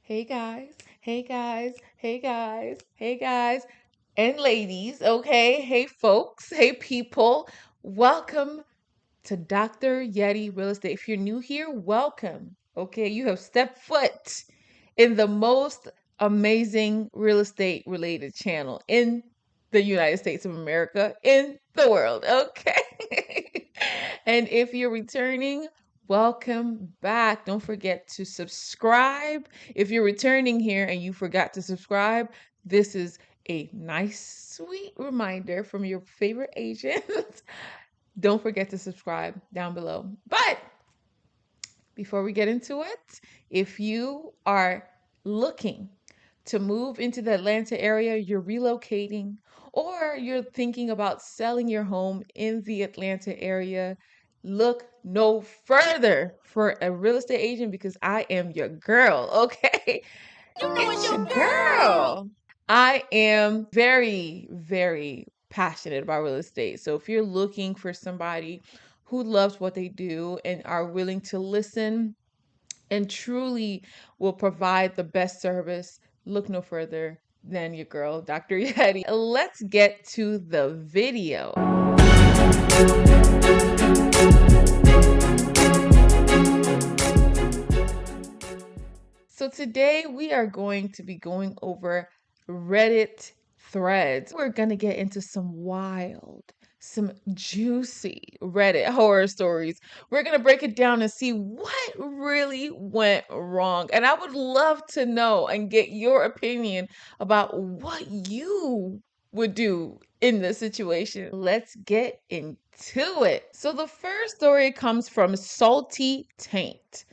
Hey guys, hey guys, hey guys, hey guys, and ladies, okay? Hey folks, hey people. Welcome to Dr. Yeti Real Estate. If you're new here, welcome. Okay, you have stepped foot in the most amazing real estate related channel in the United States of America, in the world. Okay. And if you're returning, welcome back. Don't forget to subscribe. If you're returning here and you forgot to subscribe, this is a nice, sweet reminder from your favorite agent. Don't forget to subscribe down below. But before we get into it, if you are looking to move into the Atlanta area, you're relocating, or you're thinking about selling your home in the Atlanta area, look no further for a real estate agent because I am your girl, okay? It's your girl. I am very, very passionate about real estate. So if you're looking for somebody who loves what they do and are willing to listen and truly will provide the best service, look no further than your girl, Dr. Yeti. Let's get to the video. So today we are going to be going over Reddit threads. We're going to get into some wild, some juicy Reddit horror stories. We're going to break it down and see what really went wrong. And I would love to know and get your opinion about what you would do in this situation. Let's get into it. So the first story comes from Salty Taint,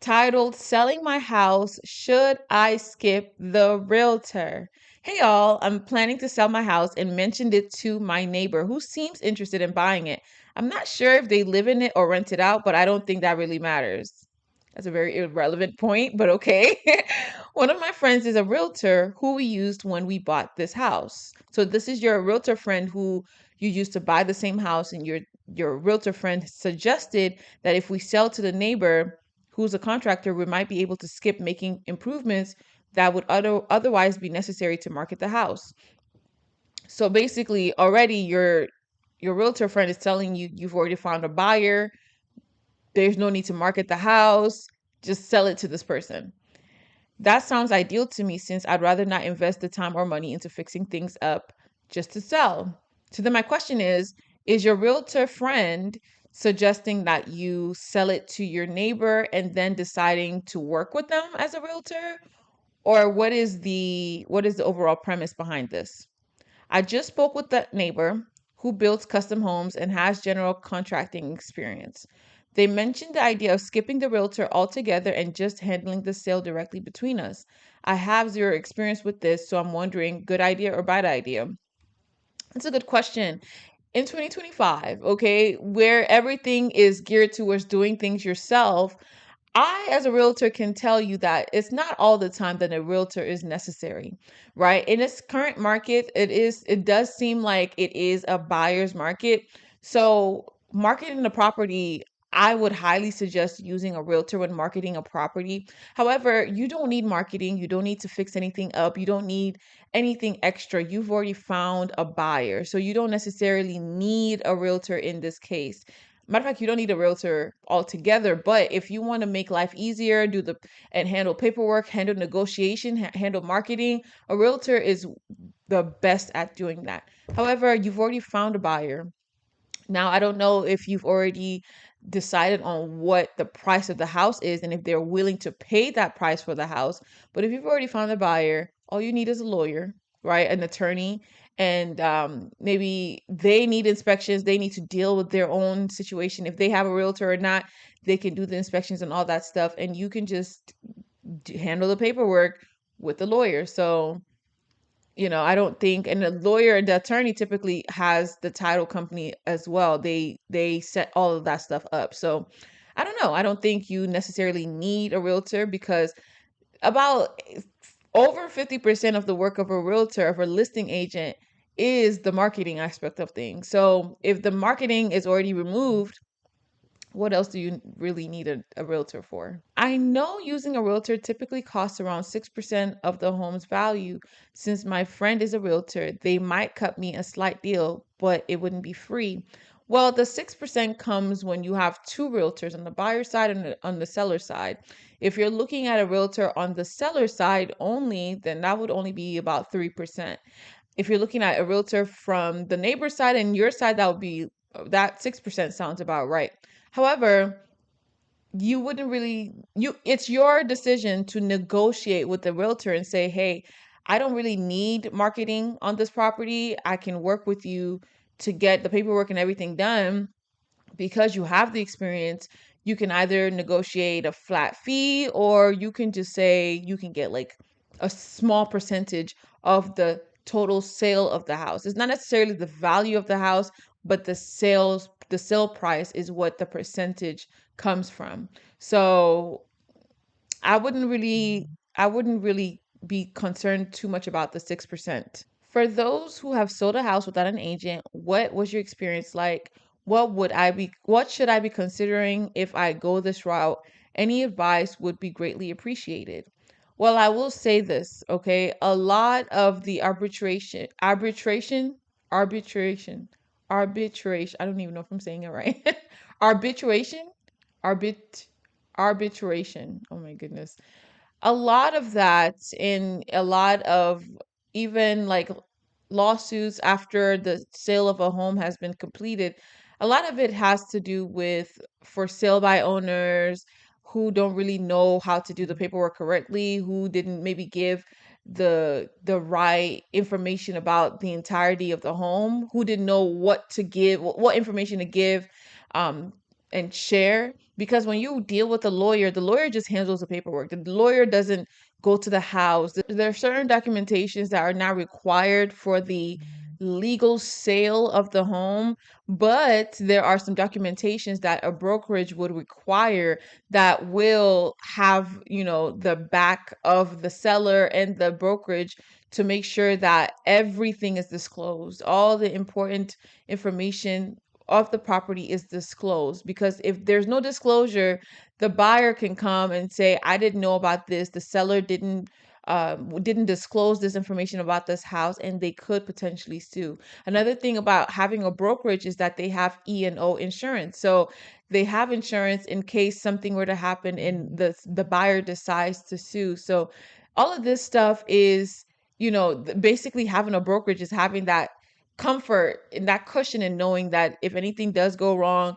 titled Selling My House, Should I Skip the Realtor? Hey y'all, I'm planning to sell my house and mentioned it to my neighbor who seems interested in buying it. I'm not sure if they live in it or rent it out, but I don't think that really matters. That's a very irrelevant point, but okay. One of my friends is a realtor who we used when we bought this house. So this is your realtor friend who you used to buy the same house, and your realtor friend suggested that if we sell to the neighbor who's a contractor, we might be able to skip making improvements that would otherwise be necessary to market the house. So basically, already your realtor friend is telling you you've already found a buyer. There's no need to market the house. Just sell it to this person. That sounds ideal to me since I'd rather not invest the time or money into fixing things up just to sell. So then my question is your realtor friend suggesting that you sell it to your neighbor and then deciding to work with them as a realtor? Or what is the overall premise behind this? I just spoke with the neighbor who builds custom homes and has general contracting experience. They mentioned the idea of skipping the realtor altogether and just handling the sale directly between us. I have zero experience with this, so I'm wondering, good idea or bad idea? That's a good question. In 2025, okay, where everything is geared towards doing things yourself, I, as a realtor, can tell you that it's not all the time that a realtor is necessary, right? In this current market, it does seem like it is a buyer's market. So marketing the property, I would highly suggest using a realtor when marketing a property. However, you don't need marketing. You don't need to fix anything up. You don't need anything extra. You've already found a buyer. So you don't necessarily need a realtor in this case. Matter of fact, you don't need a realtor altogether. But if you want to make life easier, and handle paperwork, handle negotiation, handle marketing, a realtor is the best at doing that. However, you've already found a buyer. Now, I don't know if you've already decided on what the price of the house is and if they're willing to pay that price for the house. But if you've already found a buyer, all you need is a lawyer, right? An attorney. And maybe they need inspections. They need to deal with their own situation. If they have a realtor or not, they can do the inspections and all that stuff. And you can just handle the paperwork with the lawyer. So I don't think, and the lawyer and the attorney typically has the title company as well. They set all of that stuff up. So I don't know. I don't think you necessarily need a realtor because about over 50% of the work of a realtor, of a listing agent, is the marketing aspect of things. So if the marketing is already removed, What else do you really need a realtor for? I know using a realtor typically costs around 6% of the home's value. Since my friend is a realtor, they might cut me a slight deal, but it wouldn't be free. Well, the 6% comes when you have two realtors on the buyer side and on the seller side. If you're looking at a realtor on the seller side only, then that would only be about 3%. If you're looking at a realtor from the neighbor side and your side, that would be that 6% sounds about right. However, you wouldn't really you it's your decision to negotiate with the realtor and say, "Hey, I don't really need marketing on this property. I can work with you to get the paperwork and everything done." Because you have the experience, you can either negotiate a flat fee or you can just say you can get like a small percentage of the total sale of the house. It's not necessarily the value of the house, but the sale price is what the percentage comes from. So I wouldn't really I wouldn't really be concerned too much about the 6%. For those who have sold a house without an agent, what was your experience like? What should I be considering if I go this route? Any advice would be greatly appreciated. Well, I will say this, okay? A lot of the arbitration, I don't even know if I'm saying it right. Arbitration, arbit, arbitration. Oh my goodness, a lot of that in a lot of even like lawsuits after the sale of a home has been completed, a lot of it has to do with for sale by owners who don't really know how to do the paperwork correctly, who didn't maybe give the right information about the entirety of the home, who didn't know what to give, what information to give, um and share. Because when you deal with the lawyer just handles the paperwork. The lawyer doesn't go to the house. There are certain documentations that are now required for the legal sale of the home, but there are some documentations that a brokerage would require that will have, the back of the seller and the brokerage to make sure that everything is disclosed. All the important information of the property is disclosed, because if there's no disclosure, the buyer can come and say, I didn't know about this, the seller didn't disclose this information about this house, and they could potentially sue. Another thing about having a brokerage is that they have E&O insurance. So they have insurance in case something were to happen and the buyer decides to sue. So all of this stuff is, basically having a brokerage is having that comfort and that cushion in knowing that if anything does go wrong,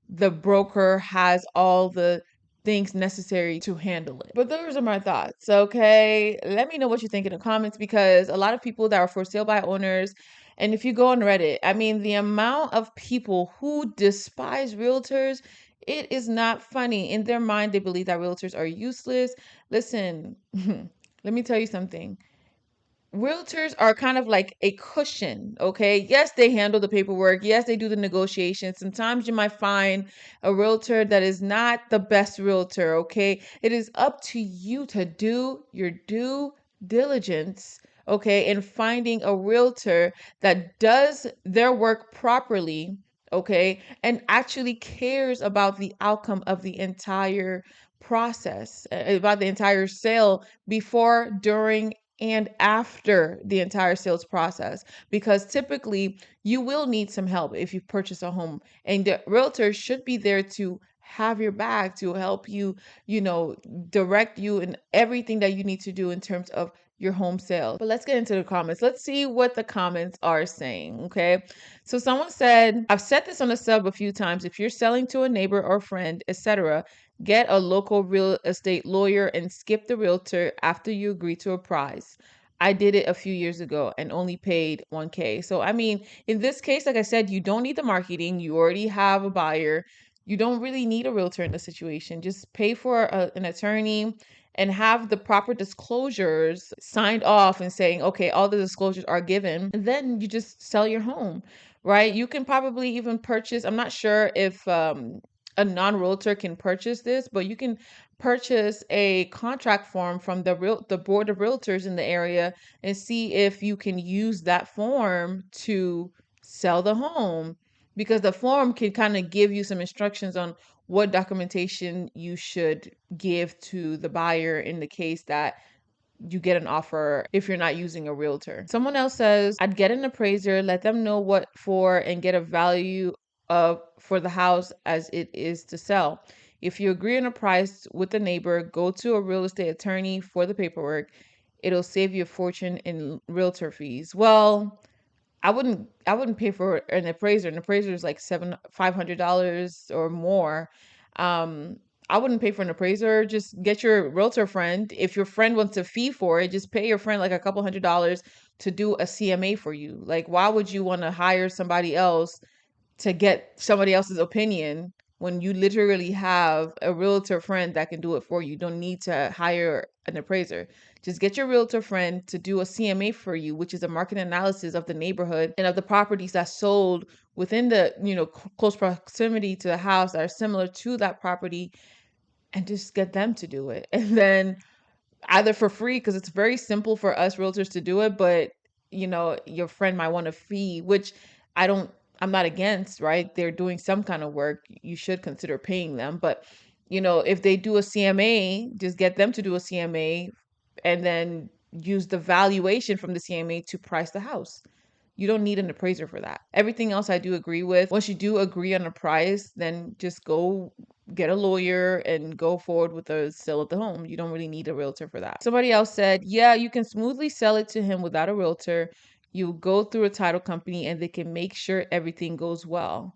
the broker has all the things necessary to handle it. But those are my thoughts. Okay. Let me know what you think in the comments, because a lot of people that are for sale by owners, and if you go on Reddit, I mean, the amount of people who despise realtors, it is not funny. In their mind, they believe that realtors are useless. Listen, let me tell you something. Realtors are kind of like a cushion, okay? Yes, they handle the paperwork. Yes, they do the negotiations. Sometimes you might find a realtor that is not the best realtor, okay? It is up to you to do your due diligence, okay, in finding a realtor that does their work properly, okay, and actually cares about the outcome of the entire process, about the entire sale before, during, and after the entire sales process, because typically you will need some help if you purchase a home, and the realtor should be there to have your back, to help you, you know direct you in everything that you need to do in terms of your home sale. But let's get into the comments. Let's see what the comments are saying. Okay, so someone said, I've said this on the sub a few times: if you're selling to a neighbor or friend, etc., get a local real estate lawyer and skip the realtor after you agree to a price. I did it a few years ago and only paid 1K. So, I mean, in this case, like I said, you don't need the marketing. You already have a buyer. You don't really need a realtor in this situation. Just pay for an attorney and have the proper disclosures signed off and saying, okay, all the disclosures are given. And then you just sell your home, right? You can probably even purchase, I'm not sure if a non-realtor can purchase this, but you can purchase a contract form from the board of realtors in the area and see if you can use that form to sell the home, because the form can kind of give you some instructions on what documentation you should give to the buyer in the case that you get an offer if you're not using a realtor. Someone else says, I'd get an appraiser, let them know what for, and get a value of for the house as it is to sell. If you agree on a price with the neighbor, go to a real estate attorney for the paperwork. It'll save you a fortune in realtor fees. Well, I wouldn't pay for an appraiser. An appraiser is like $500 or more. Um, I wouldn't pay for an appraiser. Just get your realtor friend. If your friend wants a fee for it, just pay your friend like a couple $100 to do a CMA for you. Like, why would you want to hire somebody else to get somebody else's opinion when you literally have a realtor friend that can do it for you? You don't need to hire an appraiser. Just get your realtor friend to do a CMA for you, which is a market analysis of the neighborhood and of the properties that sold within the, close proximity to the house that are similar to that property, and just get them to do it. And then either for free, because it's very simple for us realtors to do it, but your friend might want a fee, which I don't, I'm not against, right? They're doing some kind of work. You should consider paying them. But, if they do a CMA, just get them to do a CMA and then use the valuation from the CMA to price the house. You don't need an appraiser for that. Everything else I do agree with. Once you do agree on a price, then just go get a lawyer and go forward with the sale of the home. You don't really need a realtor for that. Somebody else said, yeah, you can smoothly sell it to him without a realtor. You go through a title company and they can make sure everything goes well.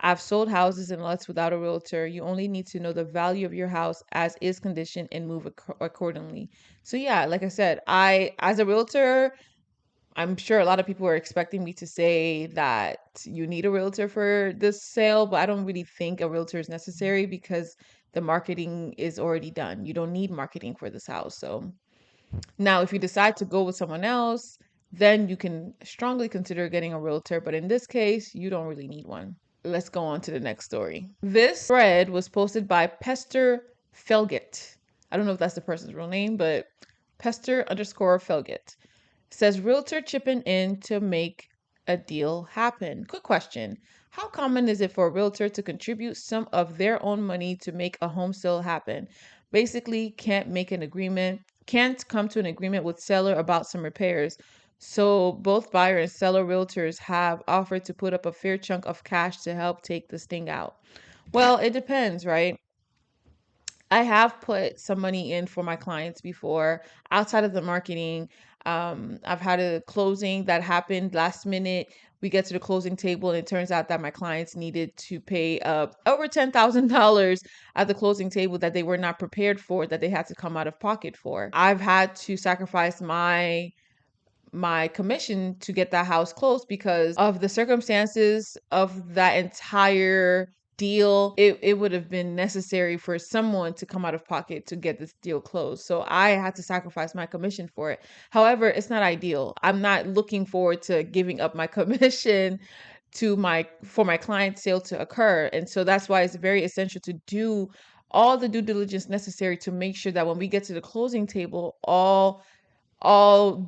I've sold houses and lots without a realtor. You only need to know the value of your house as is condition and move accordingly. So yeah, like I said, as a realtor, I'm sure a lot of people are expecting me to say that you need a realtor for this sale, but I don't really think a realtor is necessary because the marketing is already done. You don't need marketing for this house. So now, if you decide to go with someone else, then you can strongly consider getting a realtor. But in this case, you don't really need one. Let's go on to the next story. This thread was posted by Pester Felget. I don't know if that's the person's real name, but Pester_Felget says realtor chipping in to make a deal happen. Quick question. How common is it for a realtor to contribute some of their own money to make a home sale happen? Basically, can't come to an agreement with seller about some repairs. So both buyer and seller realtors have offered to put up a fair chunk of cash to help take this thing out. Well, it depends, right? I have put some money in for my clients before outside of the marketing. I've had a closing that happened last minute. We get to the closing table, and it turns out that my clients needed to pay over $10,000 at the closing table that they were not prepared for, that they had to come out of pocket for. I've had to sacrifice my commission to get that house closed because of the circumstances of that entire deal. It would have been necessary for someone to come out of pocket to get this deal closed. So I had to sacrifice my commission for it. However, it's not ideal. I'm not looking forward to giving up my commission for my client sale to occur. And so that's why it's very essential to do all the due diligence necessary to make sure that when we get to the closing table, all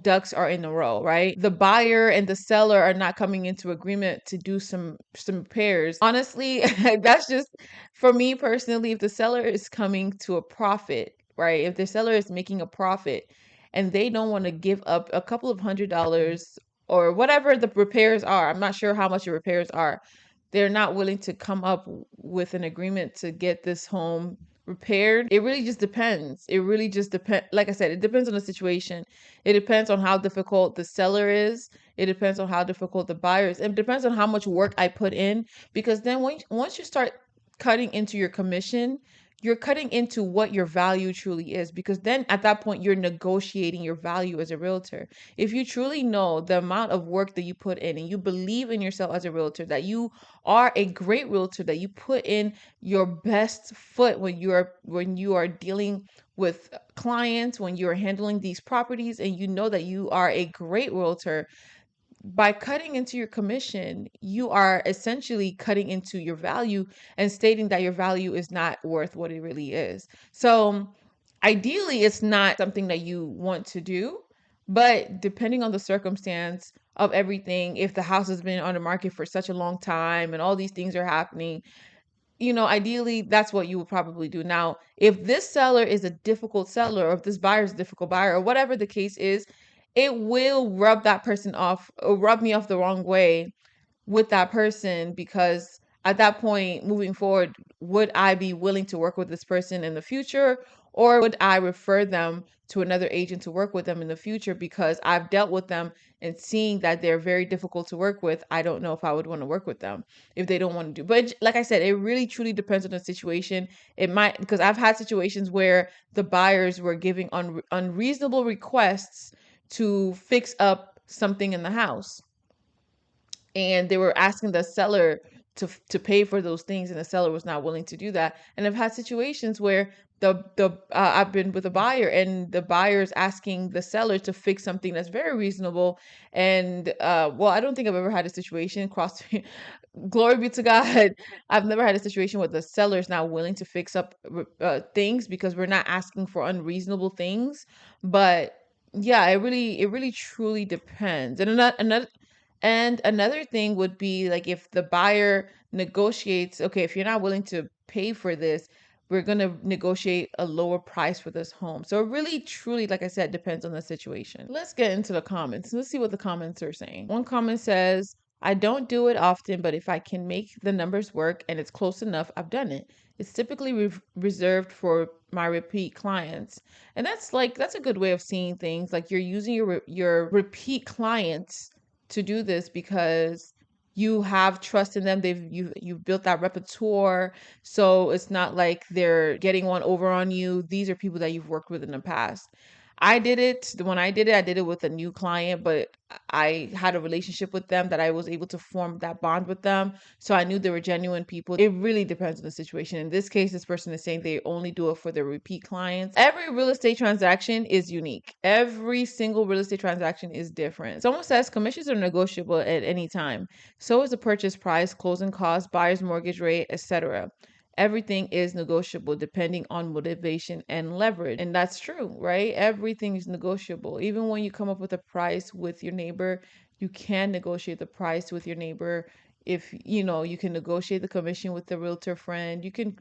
ducks are in a row, right? The buyer and the seller are not coming into agreement to do some repairs. Honestly, that's just for me personally, if the seller is coming to a profit, right? If the seller is making a profit and they don't want to give up a couple of $100 or whatever the repairs are, I'm not sure how much the repairs are. They're not willing to come up with an agreement to get this home repaired. It really just depends. It really just depends. Like I said, it depends on the situation. It depends on how difficult the seller is. It depends on how difficult the buyer is. It depends on how much work I put in. Because then once you start cutting into your commission, you're cutting into what your value truly is. Because then at that point, you're negotiating your value as a realtor. If you truly know the amount of work that you put in and you believe in yourself as a realtor, that you are a great realtor, that you put in your best foot when you are dealing with clients, when you're handling these properties, and you know that you are a great realtor, by cutting into your commission, you are essentially cutting into your value and stating that your value is not worth what it really is. So ideally, it's not something that you want to do, but depending on the circumstance of everything, if the house has been on the market for such a long time and all these things are happening, ideally that's what you would probably do. Now, if this seller is a difficult seller, or if this buyer is a difficult buyer, or whatever the case is, it will rub that person off, or rub me off the wrong way with that person, because at that point moving forward, would I be willing to work with this person in the future, or would I refer them to another agent to work with them in the future because I've dealt with them and seeing that they're very difficult to work with? I don't know if I would want to work with them if they don't want to do. But like I said, it really truly depends on the situation. It might, because I've had situations where the buyers were giving unreasonable requests to fix up something in the house, and they were asking the seller to pay for those things, and the seller was not willing to do that. And I've had situations where I've been with a buyer, and the buyer is asking the seller to fix something that's very reasonable. And well, I don't think I've ever had a situation cross glory be to God. I've never had a situation where the seller is not willing to fix up things, because we're not asking for unreasonable things. But yeah, it really truly depends. And another thing would be, like, if the buyer negotiates, okay, if you're not willing to pay for this, we're going to negotiate a lower price for this home. So it really, truly, like I said, depends on the situation. Let's get into the comments. Let's see what the comments are saying. One comment says, I don't do it often, but if I can make the numbers work and it's close enough, I've done it. It's typically reserved for my repeat clients. And that's a good way of seeing things. Like, you're using your repeat clients to do this because you have trust in them. You've built that repertoire. So it's not like they're getting one over on you. These are people that you've worked with in the past. When I did it with a new client, but I had a relationship with them that I was able to form that bond with them. So I knew they were genuine people. It really depends on the situation. In this case, this person is saying they only do it for their repeat clients. Every real estate transaction is unique. Every single real estate transaction is different. Someone says commissions are negotiable at any time. So is the purchase price, closing costs, buyer's mortgage rate, etc. Everything is negotiable depending on motivation and leverage. And that's true, right? Everything is negotiable. Even when you come up with a price with your neighbor, you can negotiate the price with your neighbor. If you can negotiate the commission with the realtor friend. You can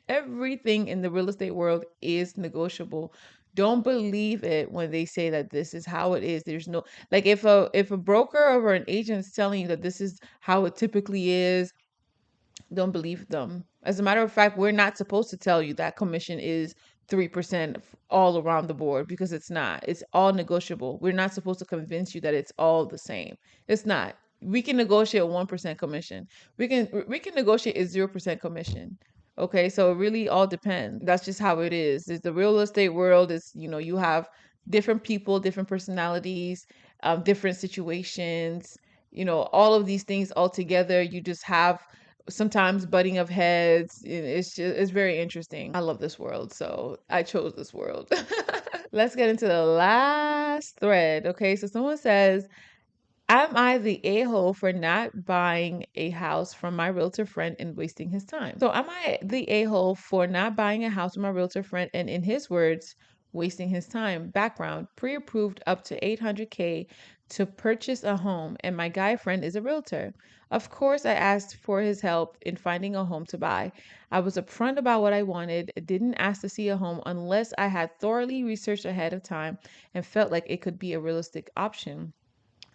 everything in the real estate world is negotiable. Don't believe it when they say that this is how it is. There's no, like, if a broker or an agent is telling you that this is how it typically is, don't believe them. As a matter of fact, we're not supposed to tell you that commission is 3% all around the board, because it's not. It's all negotiable. We're not supposed to convince you that it's all the same. It's not. We can negotiate 1% commission. We can negotiate a 0% commission. Okay, so it really all depends. That's just how it is. It's the real estate world. Is you have different people, different personalities, different situations. All of these things all together. You just have sometimes butting of heads. It's very interesting. I love this world, so I chose this world. Let's get into the last thread. Okay, so someone says, am I the a-hole for not buying a house from my realtor friend and wasting his time? So, am I the a-hole for not buying a house from my realtor friend and, in his words, wasting his time? Background: pre-approved up to 800K to purchase a home, and my guy friend is a realtor. Of course, I asked for his help in finding a home to buy. I was upfront about what I wanted, didn't ask to see a home unless I had thoroughly researched ahead of time and felt like it could be a realistic option.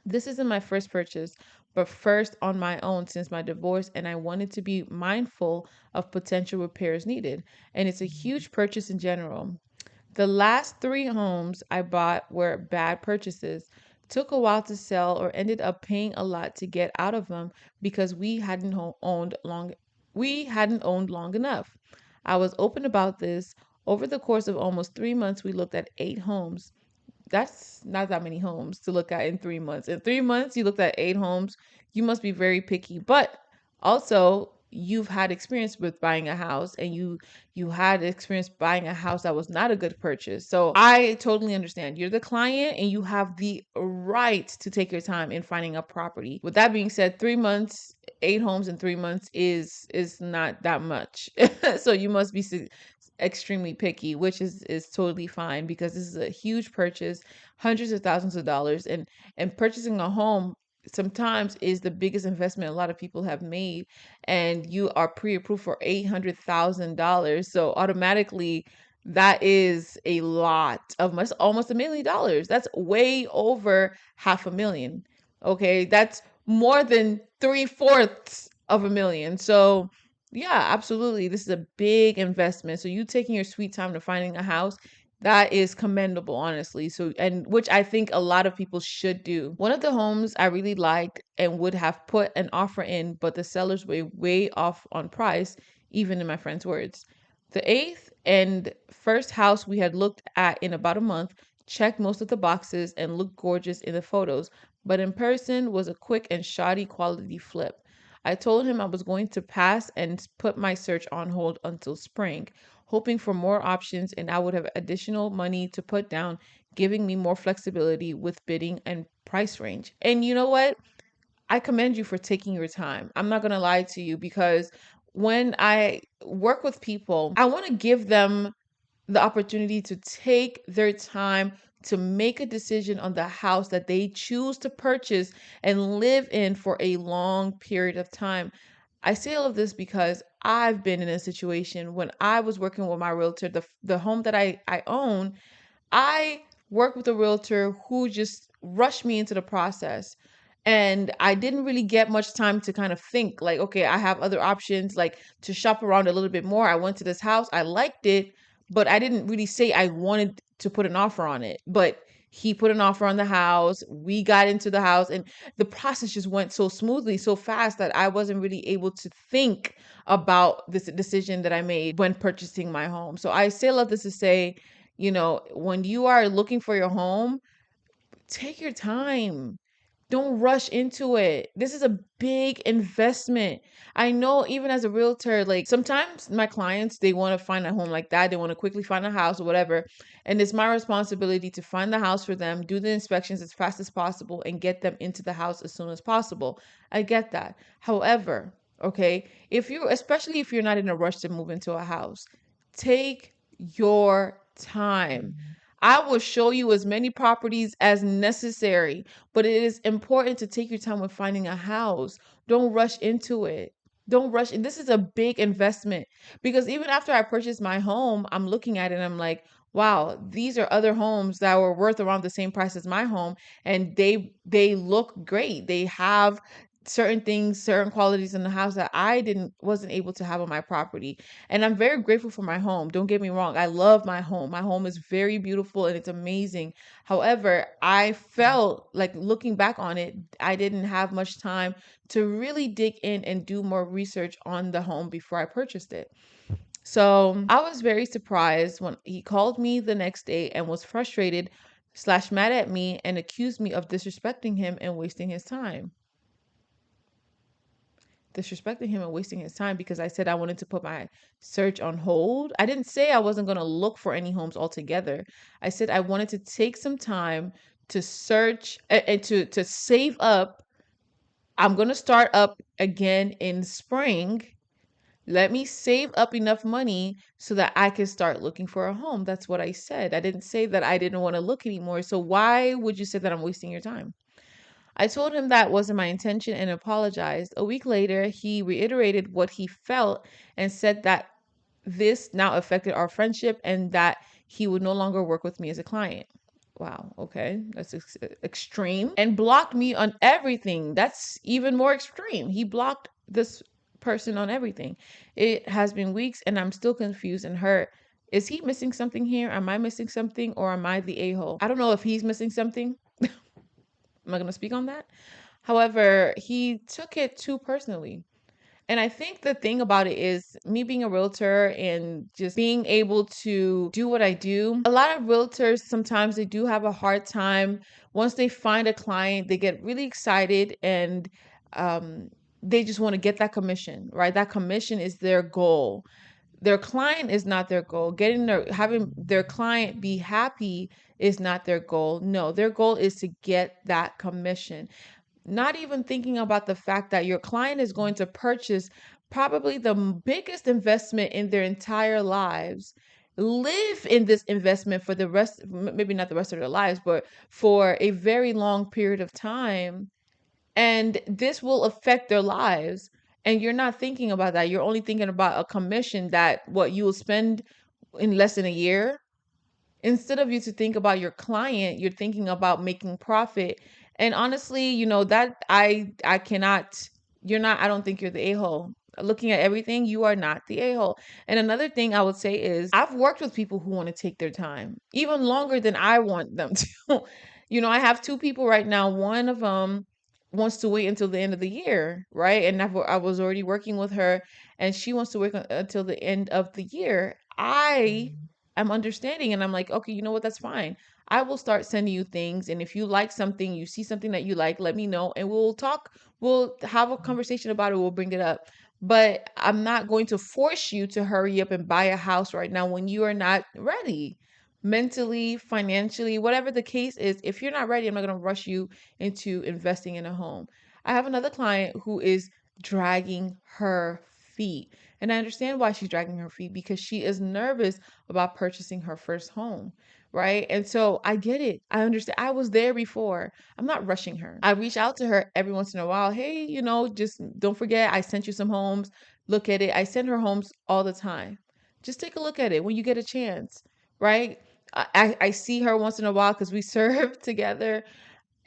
This isn't my first purchase, but first on my own since my divorce, and I wanted to be mindful of potential repairs needed. And it's a huge purchase in general. The last three homes I bought were bad purchases. Took a while to sell or ended up paying a lot to get out of them because we hadn't owned long enough. I was open about this. Over the course of almost 3 months, we looked at 8 homes. That's not that many homes to look at in 3 months. In 3 months, you looked at 8 homes. You must be very picky. But also, you've had experience with buying a house, and you had experience buying a house that was not a good purchase. So I totally understand. You're the client and you have the right to take your time in finding a property. With that being said, 3 months, 8 homes in 3 months is not that much. So you must be extremely picky, which is totally fine, because this is a huge purchase, hundreds of thousands of dollars, and purchasing a home sometimes is the biggest investment a lot of people have made, and you are pre-approved for $800,000. So automatically that is a lot of money, almost $1 million. That's way over half a million. Okay, that's more than three-fourths of a million. So yeah, absolutely. This is a big investment. So you taking your sweet time to finding a house, that is commendable, honestly. So, and which I think a lot of people should do. One of the homes I really liked and would have put an offer in, but the sellers were way off on price, even in my friend's words. The eighth and first house we had looked at in about a month checked most of the boxes and looked gorgeous in the photos, but in person was a quick and shoddy quality flip. I told him I was going to pass and put my search on hold until spring, hoping for more options and I would have additional money to put down, giving me more flexibility with bidding and price range. And you know what? I commend you for taking your time. I'm not going to lie to you, because when I work with people, I want to give them the opportunity to take their time to make a decision on the house that they choose to purchase and live in for a long period of time. I say all of this because I've been in a situation when I was working with my realtor, the home that I own, I worked with a realtor who just rushed me into the process. And I didn't really get much time to kind of think, like, okay, I have other options, like to shop around a little bit more. I went to this house, I liked it, but I didn't really say I wanted to put an offer on it. But he put an offer on the house. We got into the house, and the process just went so smoothly, so fast, that I wasn't really able to think about this decision that I made when purchasing my home. So I say all of this to say, when you are looking for your home, take your time. Don't rush into it. This is a big investment. I know, even as a realtor, like sometimes my clients, they want to find a home like that. They want to quickly find a house or whatever. And it's my responsibility to find the house for them, do the inspections as fast as possible, and get them into the house as soon as possible. I get that. However, okay, especially if you're not in a rush to move into a house, take your time. I will show you as many properties as necessary, but it is important to take your time with finding a house. Don't rush into it. Don't rush. And this is a big investment, because even after I purchased my home, I'm looking at it and I'm like, wow, these are other homes that were worth around the same price as my home, and they look great. They have certain things, certain qualities in the house that I didn't wasn't able to have on my property. And I'm very grateful for my home. Don't get me wrong. I love my home. My home is very beautiful and it's amazing. However, I felt like, looking back on it, I didn't have much time to really dig in and do more research on the home before I purchased it. So I was very surprised when he called me the next day and was frustrated slash mad at me and accused me of disrespecting him and wasting his time. Disrespecting him and wasting his time because I said I wanted to put my search on hold. I didn't say I wasn't going to look for any homes altogether. I said I wanted to take some time to search and to save up. I'm going to start up again in spring. Let me save up enough money so that I can start looking for a home. That's what I said. I didn't say that I didn't want to look anymore. So why would you say that I'm wasting your time? I told him that wasn't my intention and apologized. A week later, he reiterated what he felt and said that this now affected our friendship and that he would no longer work with me as a client. Wow, okay, that's extreme. And blocked me on everything. That's even more extreme. He blocked this person on everything. It has been weeks and I'm still confused and hurt. Is he missing something here? Am I missing something, or am I the a-hole? I don't know if he's missing something. I'm not going to speak on that. However, he took it too personally. And I think the thing about it is, me being a realtor and just being able to do what I do, a lot of realtors sometimes they do have a hard time. Once they find a client, they get really excited and um, they just want to get that commission, right? That commission is their goal. Their client is not their goal. Having their client be happy is not their goal. No, their goal is to get that commission, not even thinking about the fact that your client is going to purchase probably the biggest investment in their entire lives, live in this investment for the rest, maybe not the rest of their lives, but for a very long period of time. And this will affect their lives. And you're not thinking about that. You're only thinking about a commission that what you will spend in less than a year. Instead of you to think about your client, you're thinking about making profit. And honestly, that I cannot, you're not, I don't think you're the a-hole. Looking at everything, you are not the a-hole. And another thing I would say is I've worked with people who want to take their time even longer than I want them to. I have two people right now. One of them wants to wait until the end of the year, right? And I was already working with her, and she wants to wait until the end of the year. I'm understanding, and I'm like, okay, you know what? That's fine. I will start sending you things. And if you like something, you see something that you like, let me know and we'll talk. We'll have a conversation about it. We'll bring it up. But I'm not going to force you to hurry up and buy a house right now when you are not ready mentally, financially, whatever the case is. If you're not ready, I'm not going to rush you into investing in a home. I have another client who is dragging her feet. And I understand why she's dragging her feet, because she is nervous about purchasing her first home, right? And so I get it. I understand. I was there before. I'm not rushing her. I reach out to her every once in a while. Hey, just don't forget, I sent you some homes. Look at it. I send her homes all the time. Just take a look at it when you get a chance, right? I see her once in a while because we serve together,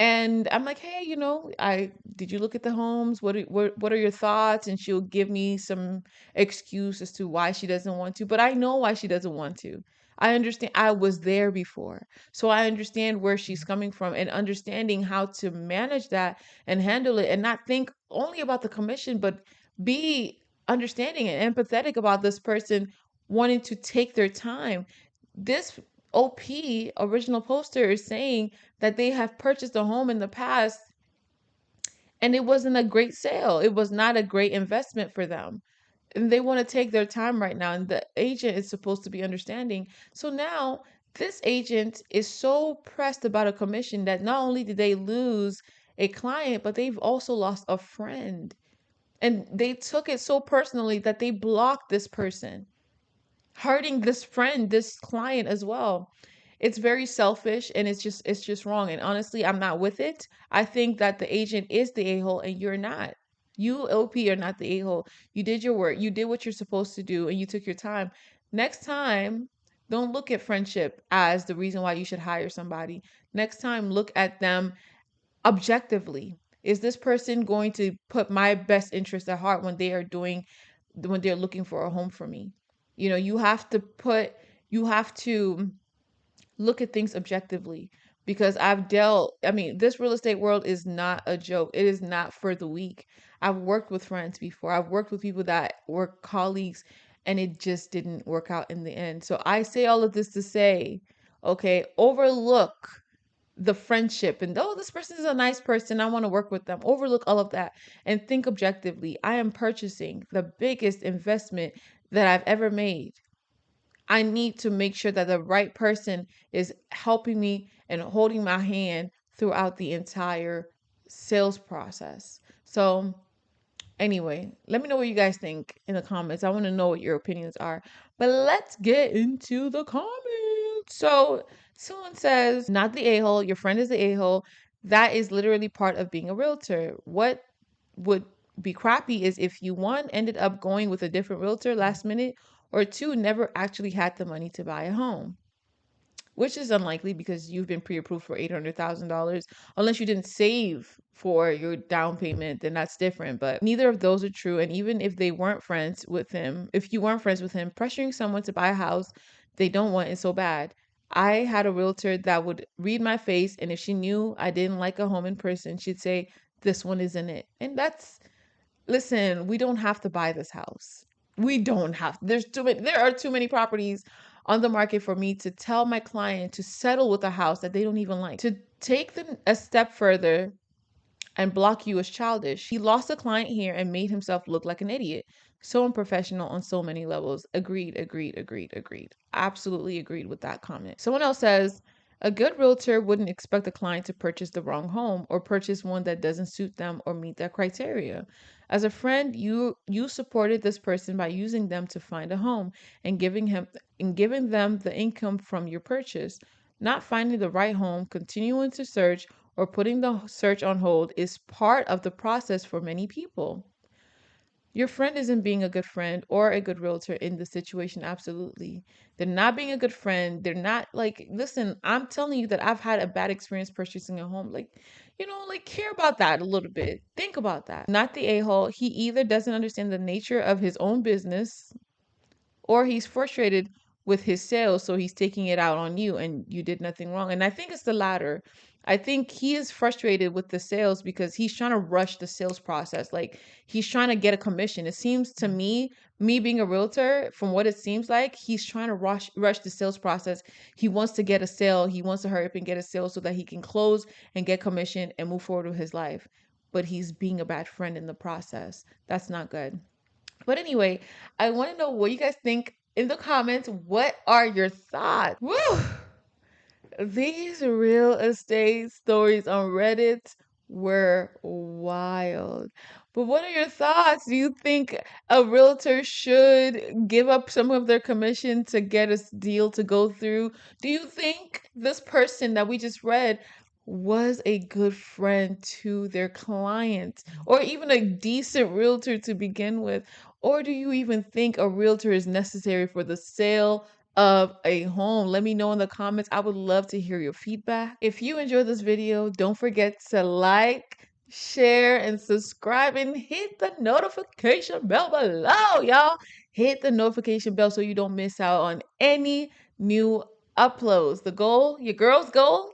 and I'm like, hey, I did you look at the homes? What are your thoughts? And she'll give me some excuse as to why she doesn't want to, but I know why she doesn't want to. I understand. I was there before. So I understand where she's coming from, and understanding how to manage that and handle it, and not think only about the commission, but be understanding and empathetic about this person wanting to take their time. This OP original poster is saying that they have purchased a home in the past and it wasn't a great sale. It was not a great investment for them. And they want to take their time right now. And the agent is supposed to be understanding. So now this agent is so pressed about a commission that not only did they lose a client, but they've also lost a friend. And they took it so personally that they blocked this person, hurting this friend, this client as well. It's very selfish, and it's just wrong. And honestly, I'm not with it. I think that the agent is the a-hole and you're not. You LP are not the a-hole. You did your work. You did what you're supposed to do, and you took your time. Next time, don't look at friendship as the reason why you should hire somebody. Next time, look at them objectively. Is this person going to put my best interest at heart when they're looking for a home for me? You have to look at things objectively, because I mean, this real estate world is not a joke. It is not for the weak. I've worked with friends before. I've worked with people that were colleagues, and it just didn't work out in the end. So I say all of this to say, okay, overlook the friendship and, oh, this person is a nice person, I want to work with them. Overlook all of that and think objectively. I am purchasing the biggest investment that I've ever made. I need to make sure that the right person is helping me and holding my hand throughout the entire sales process. So, anyway, let me know what you guys think in the comments. I want to know what your opinions are. But let's get into the comments. So, someone says, not the a hole, your friend is the a hole. That is literally part of being a realtor. What would be crappy is if you, one, ended up going with a different realtor last minute, or two, never actually had the money to buy a home, which is unlikely because you've been pre-approved for $800,000. Unless you didn't save for your down payment, then that's different. But neither of those are true. And even if they weren't friends with him, if you weren't friends with him, pressuring someone to buy a house they don't want is so bad. I had a realtor that would read my face, and if she knew I didn't like a home in person, she'd say, this one isn't it. And that's, listen, we don't have to buy this house. We don't have. There are too many properties on the market for me to tell my client to settle with a house that they don't even like. To take them a step further and block you as childish. He lost a client here and made himself look like an idiot. So unprofessional on so many levels. Agreed, agreed, agreed, agreed. Absolutely agreed with that comment. Someone else says, a good realtor wouldn't expect a client to purchase the wrong home or purchase one that doesn't suit them or meet their criteria. As a friend, you supported this person by using them to find a home and giving them the income from your purchase. Not finding the right home, continuing to search, or putting the search on hold is part of the process for many people. Your friend isn't being a good friend or a good realtor in the situation. Absolutely. They're not being a good friend. They're not like, listen, I'm telling you that I've had a bad experience purchasing a home. Like, like care about that a little bit. Think about that. Not the a hole. He either doesn't understand the nature of his own business or he's frustrated with his sales, so he's taking it out on you and you did nothing wrong. And I think it's the latter. I think he is frustrated with the sales because he's trying to rush the sales process. Like he's trying to get a commission. It seems to me being a realtor, from what it seems like, he's trying to rush the sales process. He wants to get a sale. He wants to hurry up and get a sale so that he can close and get commission and move forward with his life. But he's being a bad friend in the process. That's not good. But anyway, I want to know what you guys think in the comments. What are your thoughts? Woo! These real estate stories on Reddit were wild. But what are your thoughts? Do you think a realtor should give up some of their commission to get a deal to go through? Do you think this person that we just read was a good friend to their client or even a decent realtor to begin with? Or do you even think a realtor is necessary for the sale of a home? Let me know in the comments. I would love to hear your feedback. If you enjoyed this video, don't forget to like, share, and subscribe and hit the notification bell below, y'all. Hit the notification bell so you don't miss out on any new uploads. The goal, your girl's goal,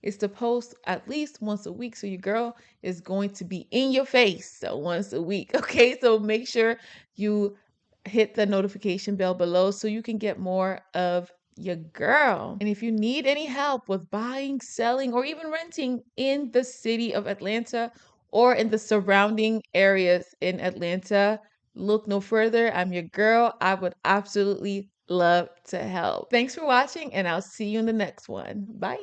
is to post at least once a week. So your girl is going to be in your face so once a week. Okay, so make sure you hit the notification bell below so you can get more of your girl. And if you need any help with buying, selling, or even renting in the city of Atlanta or in the surrounding areas in Atlanta, look no further. I'm your girl. I would absolutely love to help. Thanks for watching, and I'll see you in the next one. Bye.